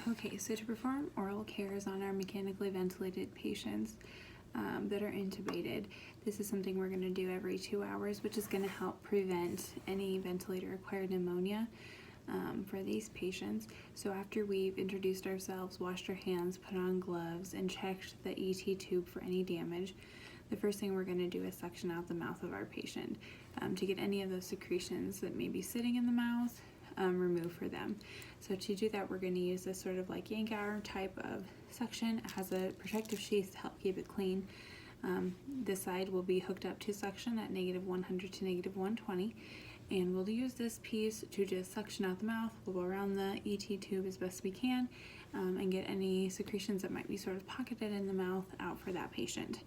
Okay, so to perform oral cares on our mechanically ventilated patients that are intubated, this is something we're going to do every 2 hours, which is going to help prevent any ventilator-acquired pneumonia for these patients. So after we've introduced ourselves, washed our hands, put on gloves, and checked the ET tube for any damage, the first thing we're going to do is suction out the mouth of our patient to get any of those secretions that may be sitting in the mouth removed for them. So to do that, we're going to use this sort of like Yankauer type of suction. It has a protective sheath to help keep it clean. This side will be hooked up to suction at -100 to -120, and we'll use this piece to just suction out the mouth. We'll go around the ET tube as best we can and get any secretions that might be sort of pocketed in the mouth out for that patient.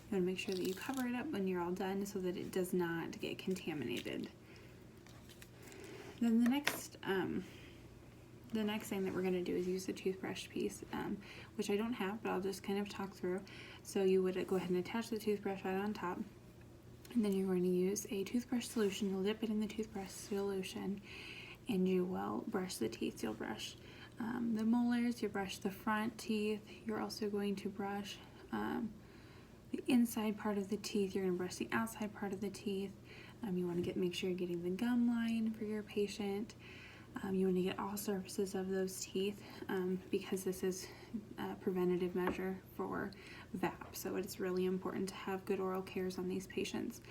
You want to make sure that you cover it up when you're all done so that it does not get contaminated. Then the next thing that we're going to do is use the toothbrush piece, which I don't have, but I'll just kind of talk through. So you would go ahead and attach the toothbrush right on top, and then you're going to use a toothbrush solution. You'll dip it in the toothbrush solution, and you will brush the teeth. You'll brush the molars, you brush the front teeth, you're also going to brush the inside part of the teeth, you're going to brush the outside part of the teeth. You want to make sure you're getting the gum line for your patient. You want to get all surfaces of those teeth because this is a preventative measure for VAP. So it's really important to have good oral cares on these patients.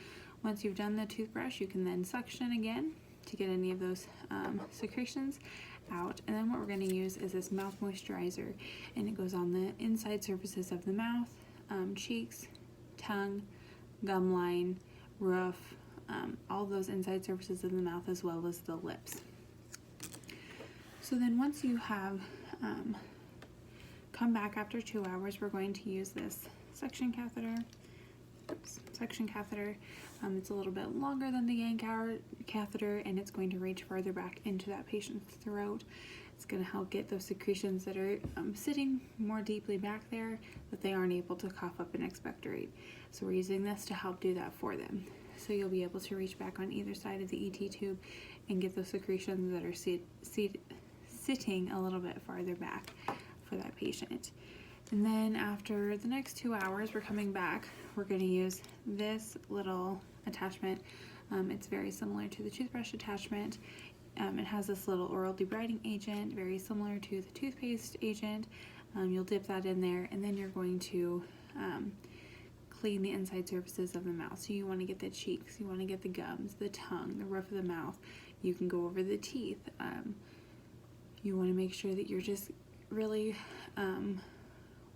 Once you've done the toothbrush, you can then suction again to get any of those secretions out. And then what we're going to use is this mouth moisturizer, and it goes on the inside surfaces of the mouth, cheeks, tongue, gum line, roof, all those inside surfaces of the mouth as well as the lips. So then once you have come back after 2 hours, we're going to use this suction catheter. It's a little bit longer than the Yankauer catheter, and it's going to reach further back into that patient's throat. It's going to help get those secretions that are sitting more deeply back there that they aren't able to cough up and expectorate. So we're using this to help do that for them. So you'll be able to reach back on either side of the ET tube and get those secretions that are sitting a little bit farther back for that patient. And then after the next 2 hours, we're coming back. We're going to use this little attachment. It's very similar to the toothbrush attachment. It has this little oral debriding agent, very similar to the toothpaste agent. You'll dip that in there, and then you're going to clean the inside surfaces of the mouth. So you want to get the cheeks, you want to get the gums, the tongue, the roof of the mouth. You can go over the teeth. You want to make sure that you're just really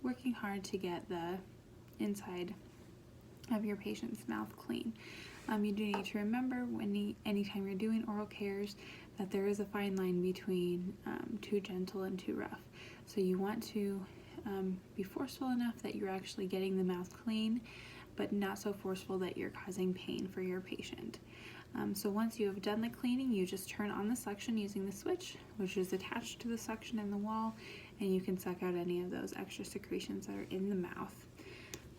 working hard to get the inside of your patient's mouth clean. You do need to remember anytime you're doing oral cares that there is a fine line between too gentle and too rough. So you want to be forceful enough that you're actually getting the mouth clean, but not so forceful that you're causing pain for your patient. So once you have done the cleaning, you just turn on the suction using the switch, which is attached to the suction in the wall, and you can suck out any of those extra secretions that are in the mouth.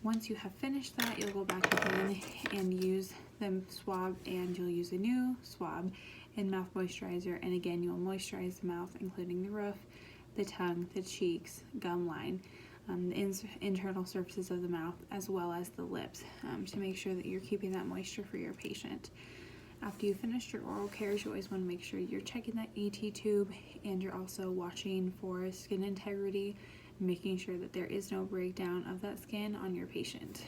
Once you have finished that, you'll go back again and use the swab, and you'll use a new swab and mouth moisturizer, and again you'll moisturize the mouth, including the roof, the tongue, the cheeks, gum line, the internal surfaces of the mouth, as well as the lips, to make sure that you're keeping that moisture for your patient. After you finish your oral cares, you always want to make sure you're checking that ET tube, and you're also watching for skin integrity, making sure that there is no breakdown of that skin on your patient.